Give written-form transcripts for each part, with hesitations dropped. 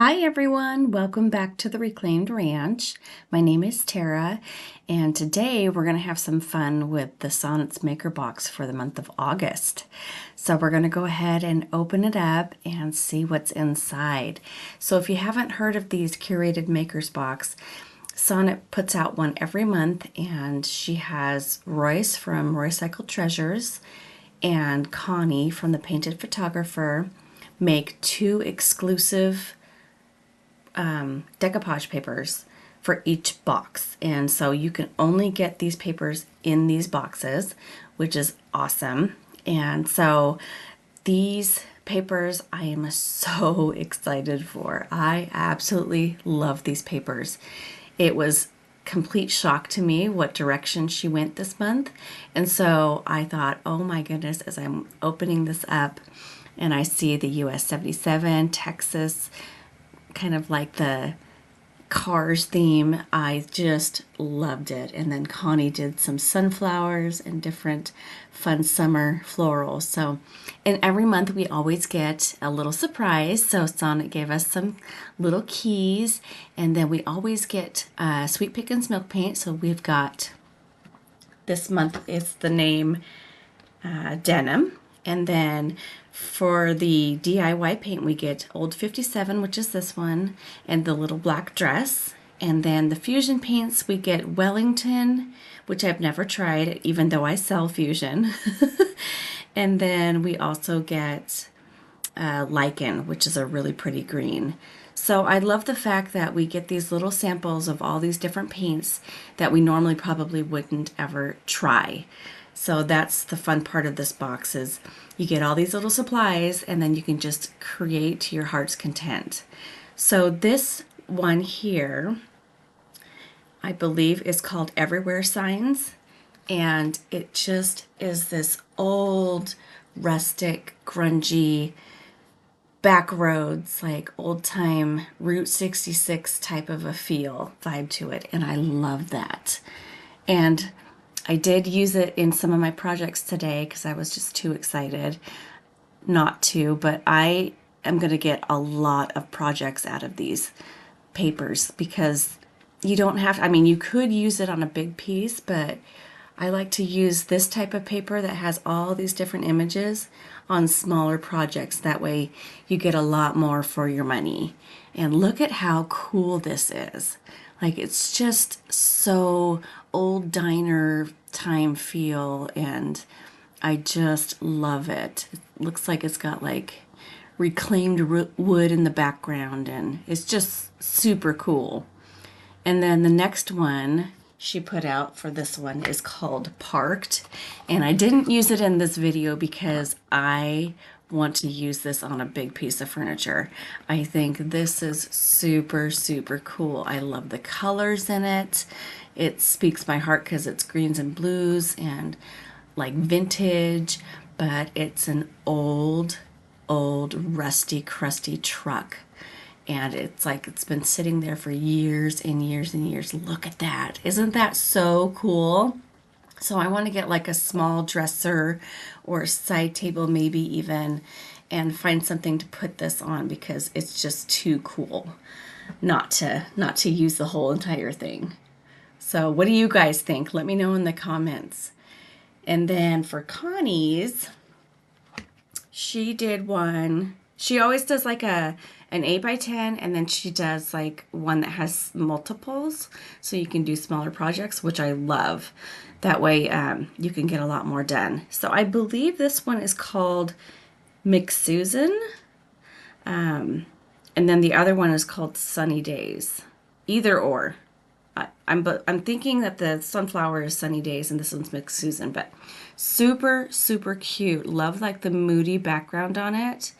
Hi everyone, welcome back to the Reclaimed Ranch. My name is Tara, and today we're going to have some fun with the Sonnets Maker Box for the month of August. So we're going to go ahead and open it up and see what's inside. So if you haven't heard of these Curated Makers Box, Sonnet puts out one every month, and she has Royce from Roycycled Treasures and Connie from the Painted Photographer make two exclusive decoupage papers for each box, and so you can only get these papers in these boxes, which is awesome. And so these papers I am so excited for. I absolutely love these papers. It was complete shock to me what direction she went this month, and so I thought, oh my goodness, as I'm opening this up and I see the US 77 Texas, kind of like the Cars theme, I just loved it. And then Connie did some sunflowers and different fun summer florals. So, and every month we always get a little surprise. So Sonnet gave us some little keys, and then we always get Sweet Pickins milk paint. So we've got, this month it's the name Denim. And then for the DIY paint, we get Old 57, which is this one, and the little black dress. And then the fusion paints, we get Wellington, which I've never tried, even though I sell fusion. And then we also get Lichen, which is a really pretty green. So I love the fact that we get these little samples of all these different paints that we normally probably wouldn't ever try. So that's the fun part of this box, is you get all these little supplies and then you can just create to your heart's content. So this one here, I believe, is called Everywhere Signs, and it just is this old, rustic, grungy, back roads, like old time Route 66 type of a feel vibe to it, and I love that. And I did use it in some of my projects today because I was just too excited not to, but I am going to get a lot of projects out of these papers because you don't have to, I mean, you could use it on a big piece, but I like to use this type of paper that has all these different images on smaller projects. That way you get a lot more for your money. And look at how cool this is. Like, it's just so old diner time feel, and I just love it. It looks like it's got like reclaimed wood in the background, and it's just super cool. And then the next one she put out for this one is called Parked, and I didn't use it in this video because I want to use this on a big piece of furniture. I think this is super, super cool. I love the colors in it. It speaks my heart because it's greens and blues and like vintage, but it's an old, rusty, crusty truck. And it's like it's been sitting there for years and years and years. Look at that. Isn't that so cool? So I want to get like a small dresser or side table, maybe even, and find something to put this on because it's just too cool not to use the whole entire thing. So what do you guys think? Let me know in the comments. And then for Connie's, she did one. She always does like an 8x10, and then she does like one that has multiples, so you can do smaller projects, which I love. That way you can get a lot more done. So I believe this one is called McSusan, and then the other one is called Sunny Days. Either or. I'm thinking that the sunflower is Sunny Days and this one's McSusan, but super, super cute. Love like the moody background on it.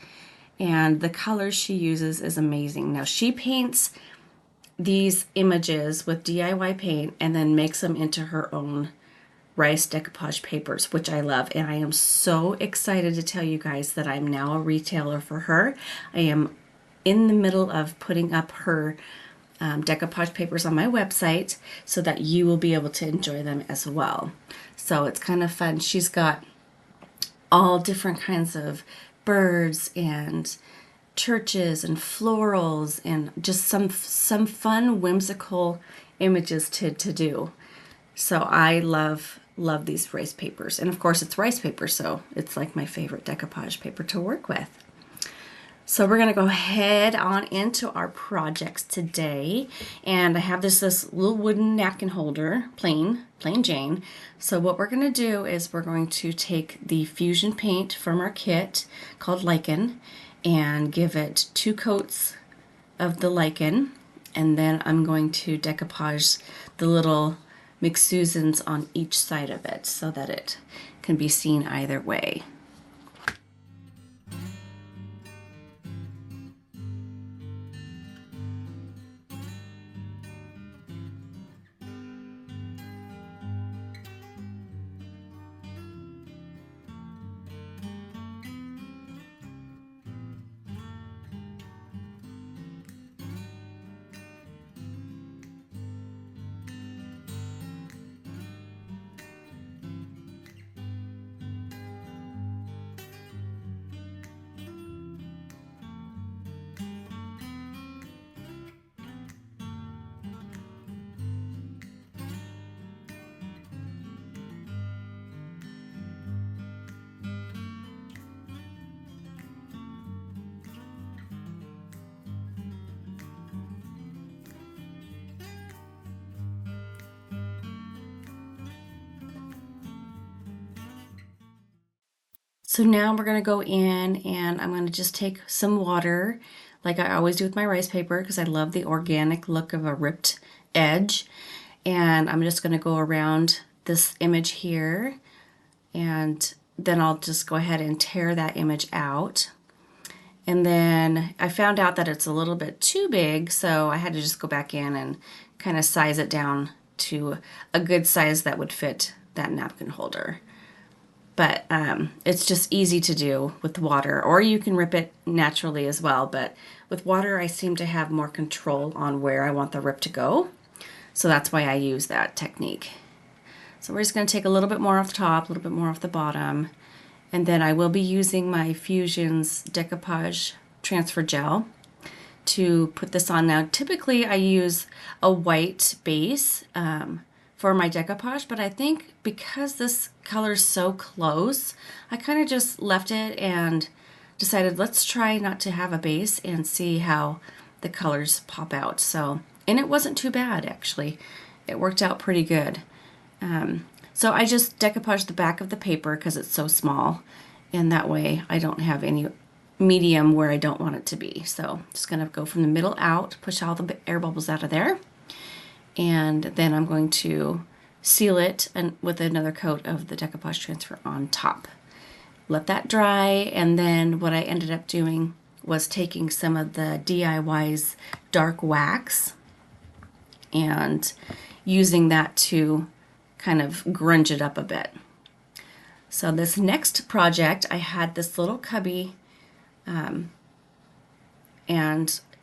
And the colors she uses is amazing. Now she paints these images with DIY paint and then makes them into her own rice decoupage papers, which I love. And I am so excited to tell you guys that I'm now a retailer for her. I am in the middle of putting up her decoupage papers on my website so that you will be able to enjoy them as well. So it's kind of fun. She's got all different kinds of birds and churches and florals and just some fun, whimsical images to do. So I love these rice papers. And of course it's rice paper, so it's like my favorite decoupage paper to work with. So we're gonna go head on into our projects today. And I have this little wooden napkin holder, plain Jane. So what we're gonna do is we're going to take the fusion paint from our kit called Lichen and give it 2 coats of the lichen. And then I'm going to decoupage the little McSusans on each side of it so that it can be seen either way. So now we're gonna go in and I'm gonna just take some water, like I always do with my rice paper, because I love the organic look of a ripped edge. And I'm just gonna go around this image here, and then I'll just go ahead and tear that image out. And then I found out that it's a little bit too big, so I had to just go back in and kind of size it down to a good size that would fit that napkin holder. But it's just easy to do with water, or you can rip it naturally as well. But with water, I seem to have more control on where I want the rip to go. So that's why I use that technique. So we're just going to take a little bit more off the top, a little bit more off the bottom. And then I will be using my Fusion's Decoupage Transfer Gel to put this on. Now, typically I use a white base for my decoupage, but I think because this color is so close, I kind of just left it and decided let's try not to have a base and see how the colors pop out. So, and it wasn't too bad actually. It worked out pretty good. So I just decoupaged the back of the paper because it's so small, and that way I don't have any medium where I don't want it to be. So just gonna go from the middle out, push all the air bubbles out of there. And then I'm going to seal it with another coat of the Decoupage Transfer on top. Let that dry, and then what I ended up doing was taking some of the DIY's dark wax and using that to kind of grunge it up a bit. So this next project, I had this little cubby, and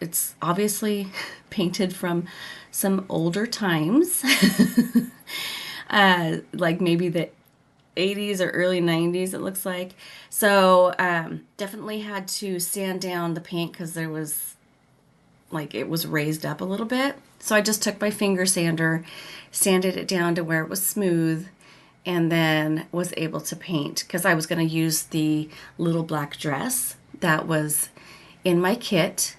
it's obviously painted from some older times, like maybe the 80s or early 90s it looks like. So definitely had to sand down the paint because there was, like, it was raised up a little bit. So I just took my finger sander, sanded it down to where it was smooth, and then was able to paint, because I was going to use the little black dress that was in my kit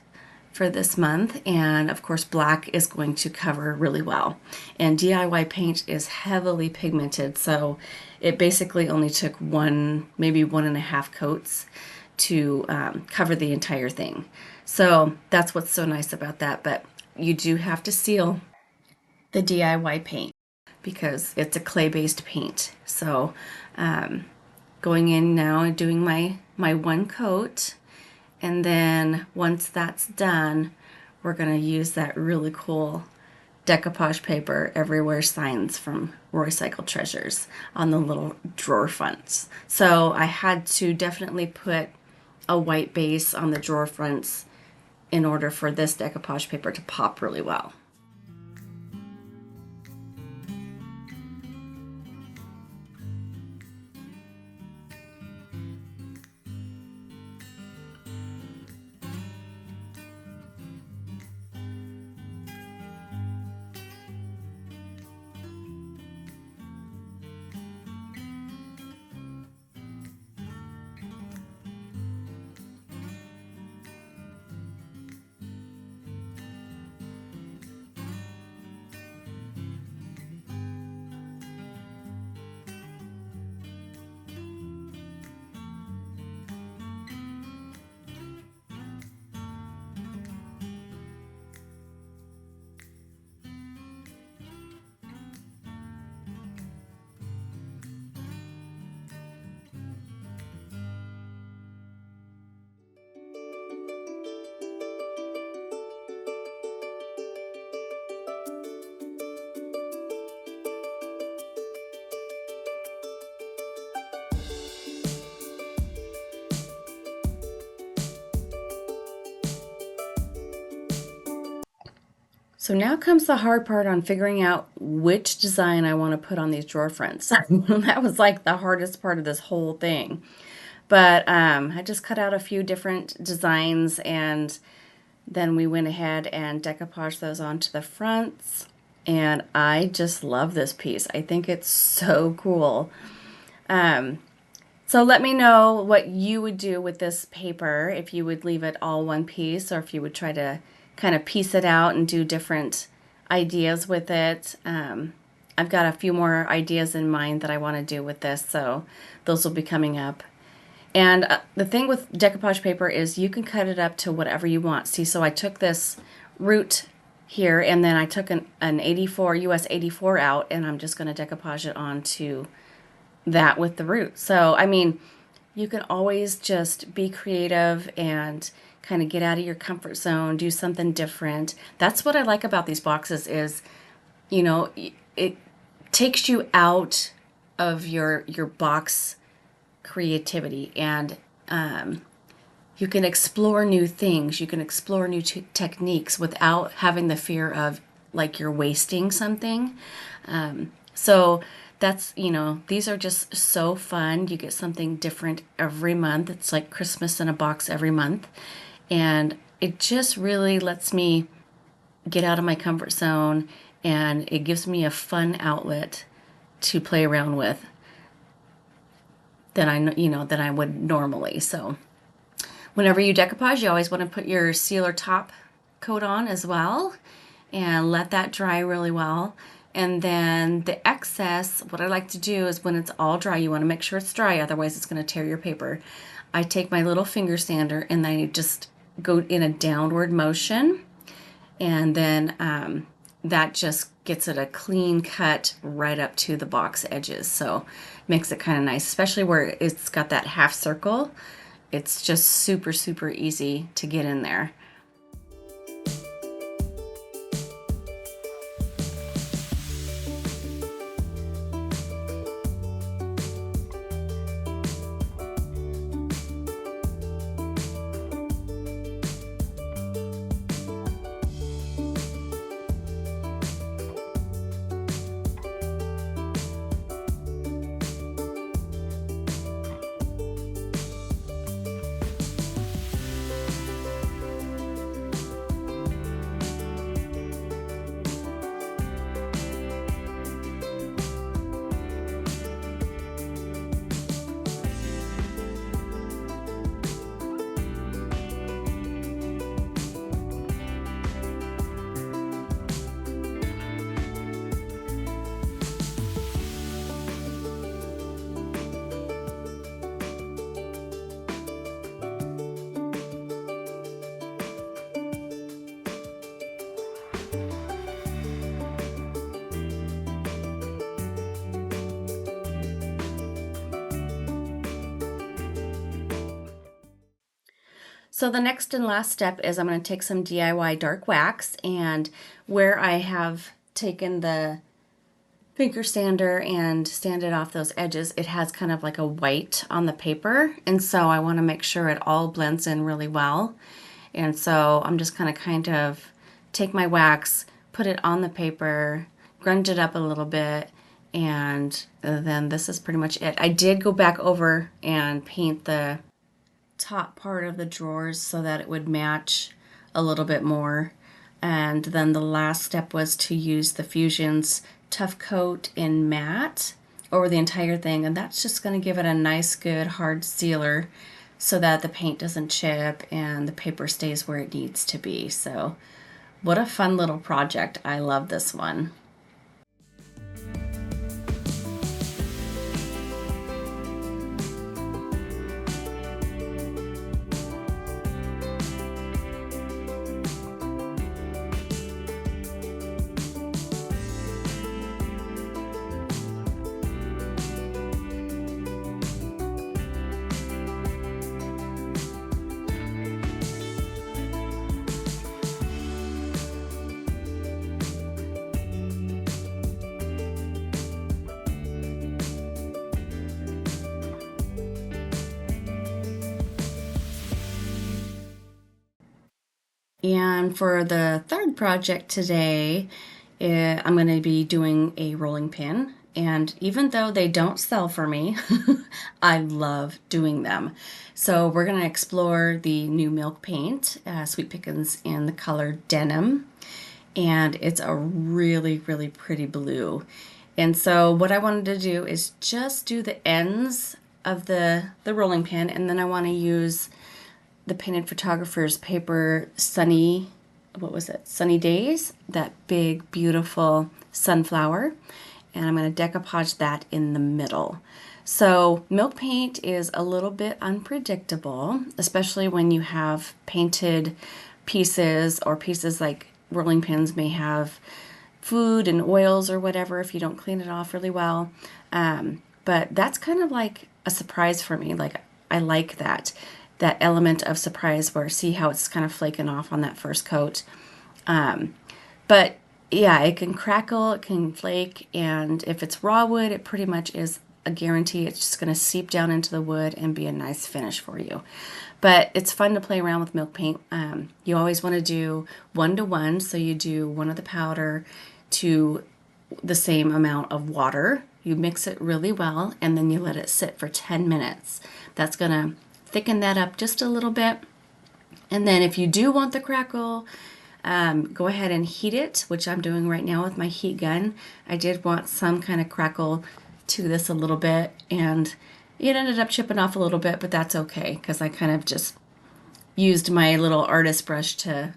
for this month, and of course black is going to cover really well. And DIY paint is heavily pigmented, so it basically only took maybe 1.5 coats to cover the entire thing. So that's what's so nice about that. But you do have to seal the DIY paint because it's a clay-based paint. So going in now and doing my one coat, and then once that's done, we're going to use that really cool decoupage paper everywhere signs from Roycycled Treasures on the little drawer fronts. So I had to definitely put a white base on the drawer fronts in order for this decoupage paper to pop really well. So now comes the hard part on figuring out which design I want to put on these drawer fronts. That was like the hardest part of this whole thing. But I just cut out a few different designs, and then we went ahead and decoupaged those onto the fronts. And I just love this piece. I think it's so cool. So let me know what you would do with this paper, if you would leave it all one piece or if you would try to kind of piece it out and do different ideas with it. I've got a few more ideas in mind that I want to do with this, so those will be coming up. And the thing with decoupage paper is you can cut it up to whatever you want. See, so I took this root here, and then I took an 84, US 84 out, and I'm just going to decoupage it onto that with the root. So, I mean, you can always just be creative and kind of get out of your comfort zone, do something different. That's what I like about these boxes is, you know, it takes you out of your box creativity, and you can explore new things. You can explore new techniques without having the fear of like you're wasting something. So that's, you know, these are just so fun. You get something different every month. It's like Christmas in a box every month. And it just really lets me get out of my comfort zone, and it gives me a fun outlet to play around with than I would normally. So whenever you decoupage, you always want to put your sealer top coat on as well and let that dry really well. And then the excess, what I like to do is when it's all dry, you want to make sure it's dry, otherwise it's going to tear your paper. I take my little finger sander and then I just go in a downward motion, and then that just gets it a clean cut right up to the box edges. So makes it kind of nice, especially where it's got that half circle. It's just super, super easy to get in there. So the next and last step is I'm going to take some DIY dark wax, and where I have taken the finger sander and sanded off those edges, it has kind of like a white on the paper, and so I want to make sure it all blends in really well. And so I'm just going to kind of take my wax, put it on the paper, grunge it up a little bit, and then this is pretty much it. I did go back over and paint the top part of the drawers so that it would match a little bit more. And then the last step was to use the Fusion's Tough Coat in matte over the entire thing, and that's just going to give it a nice good hard sealer so that the paint doesn't chip and the paper stays where it needs to be. So what a fun little project. I love this one. And for the third project today, I'm going to be doing a rolling pin. And even though they don't sell for me, I love doing them. So we're going to explore the new milk paint, Sweet Pickins in the color Denim. And it's a really, really pretty blue. And so what I wanted to do is just do the ends of the rolling pin, and then I want to use the Painted Photographer's paper Sunny, what was it? Sunny Days, that big, beautiful sunflower. And I'm going to decoupage that in the middle. So milk paint is a little bit unpredictable, especially when you have painted pieces, or pieces like rolling pins may have food and oils or whatever if you don't clean it off really well. But that's kind of like a surprise for me. Like, I like that element of surprise, where see how it's kind of flaking off on that first coat. But yeah, it can crackle, it can flake, and if it's raw wood, it pretty much is a guarantee it's just going to seep down into the wood and be a nice finish for you. But it's fun to play around with milk paint. You always want to do 1-to-1, so you do 1 of the powder to the same amount of water. You mix it really well, and then you let it sit for 10 minutes. That's going to thicken that up just a little bit. And then if you do want the crackle, go ahead and heat it, which I'm doing right now with my heat gun. I did want some kind of crackle to this a little bit, and it ended up chipping off a little bit, but that's okay, because I kind of just used my little artist brush to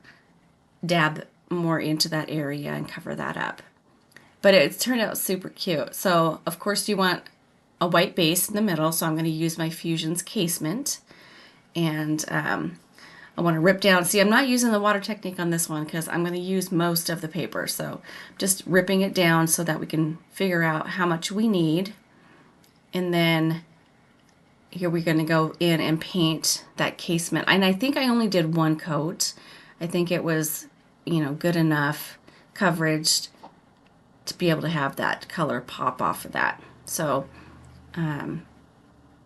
dab more into that area and cover that up. But it turned out super cute. So of course you want a white base in the middle, so I'm going to use my Fusions casement, and I want to rip down. See, I'm not using the water technique on this one because I'm going to use most of the paper. So just ripping it down so that we can figure out how much we need. And then here we're going to go in and paint that casement. And I think I only did 1 coat. I think it was, good enough coverage to be able to have that color pop off of that. So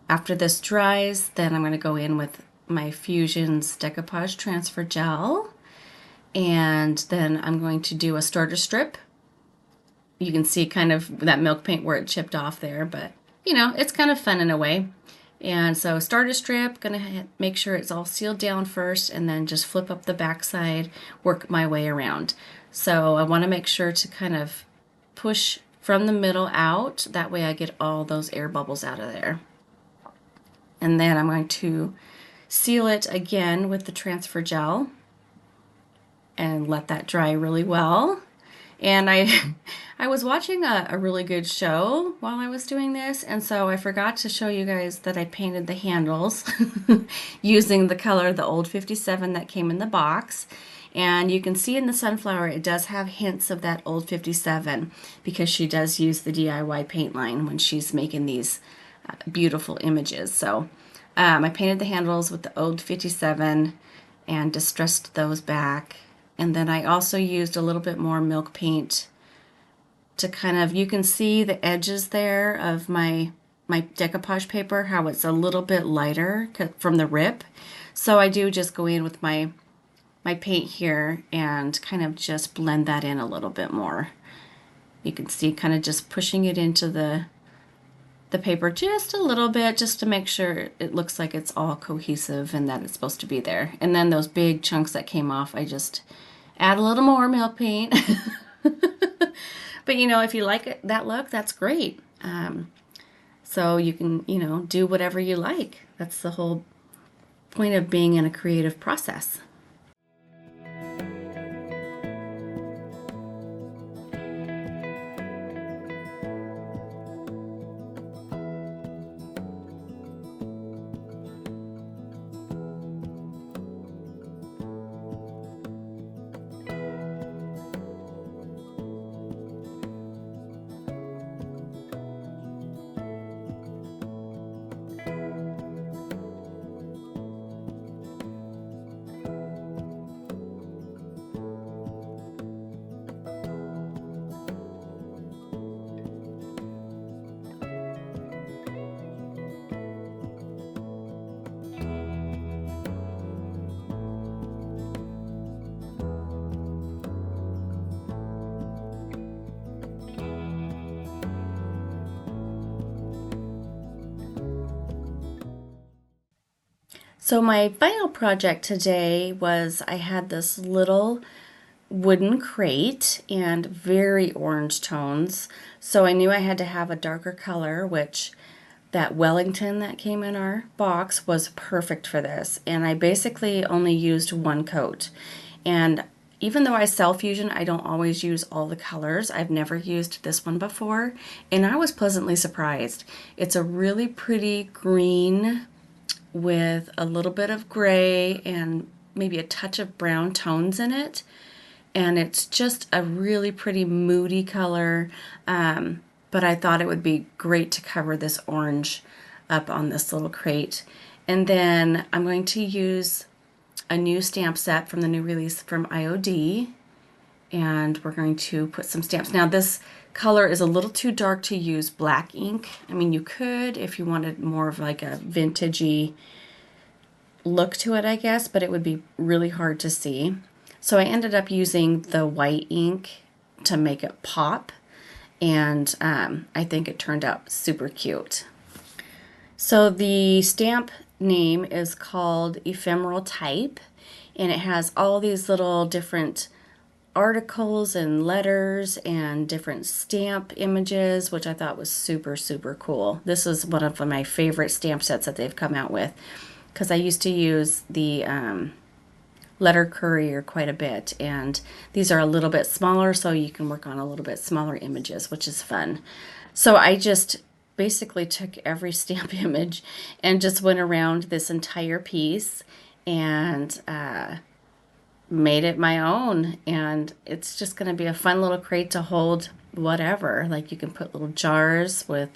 after this dries, then I'm going to go in with my Fusions Decoupage Transfer Gel, and then I'm going to do a starter strip. You can see kind of that milk paint where it chipped off there, but it's kind of fun in a way. And so starter strip, gonna make sure it's all sealed down first, and then just flip up the back side, work my way around. So I want to make sure to kind of push from the middle out, that way I get all those air bubbles out of there. And then I'm going to seal it again with the transfer gel and let that dry really well. And I was watching a really good show while I was doing this, and so I forgot to show you guys that I painted the handles using the color, the old 57 that came in the box. And you can see in the sunflower it does have hints of that old 57, because she does use the DIY paint line when she's making these beautiful images. So I painted the handles with the old 57 and distressed those back. And then I also used a little bit more milk paint to kind of, you can see the edges there of my decoupage paper, how it's a little bit lighter from the rip. So I do just go in with my paint here and kind of just blend that in a little bit more. You can see kind of just pushing it into the paper just a little bit, just to make sure it looks like it's all cohesive and that it's supposed to be there. And then those big chunks that came off, I just add a little more milk paint. But if you like that look, that's great. So you can, do whatever you like. That's the whole point of being in a creative process. So my final project today was I had this little wooden crate and very orange tones. So I knew I had to have a darker color, which that Wellington that came in our box was perfect for this. And I basically only used one coat. And even though I sell Fusion, I don't always use all the colors. I've never used this one before, and I was pleasantly surprised. It's a really pretty green with a little bit of gray and maybe a touch of brown tones in it. And it's just a really pretty moody color, but I thought it would be great to cover this orange up on this little crate. And then I'm going to use a new stamp set from the new release from IOD, and we're going to put some stamps. Now this color is a little too dark to use black ink. I mean, you could if you wanted more of like a vintagey look to it, I guess, but it would be really hard to see. So I ended up using the white ink to make it pop, and I think it turned out super cute. So the stamp name is called Ephemeral Type, and it has all these little different articles and letters and different stamp images, which I thought was super, super cool. This is one of my favorite stamp sets that they've come out with, because I used to use the letter courier quite a bit, and these are a little bit smaller, so you can work on a little bit smaller images, which is fun. So I just basically took every stamp image and just went around this entire piece and made it my own. And it's just going to be a fun little crate to hold whatever. Like you can put little jars with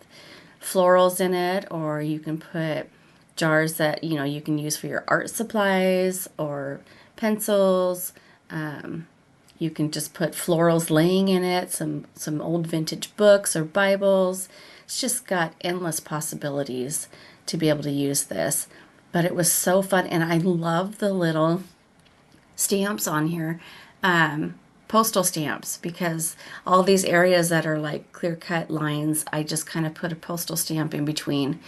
florals in it, or you can put jars that you can use for your art supplies or pencils. You can just put florals laying in it, some old vintage books or Bibles. It's just got endless possibilities to be able to use this. But it was so fun, and I love the little stamps on here, postal stamps, because all these areas that are like clear-cut lines, I just kind of put a postal stamp in between,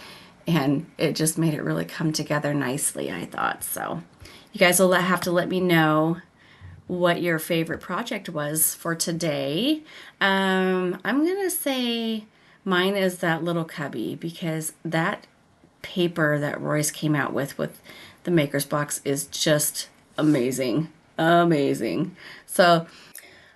and it just made it really come together nicely, I thought. So you guys will have to let me know what your favorite project was for today. I'm gonna say mine is that little cubby, because that paper that Royce came out with the Maker's Box is just amazing. Amazing. So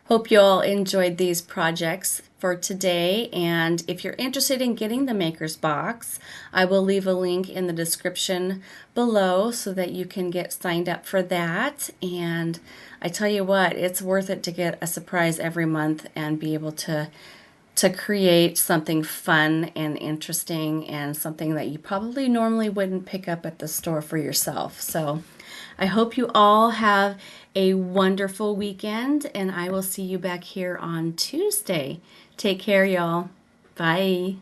hope you all enjoyed these projects for today, and if you're interested in getting the Maker's Box, I will leave a link in the description below so that you can get signed up for that. And I tell you what, it's worth it to get a surprise every month and be able to create something fun and interesting, and something that you probably normally wouldn't pick up at the store for yourself. So I hope you all have a wonderful weekend, and I will see you back here on Tuesday. Take care, y'all. Bye.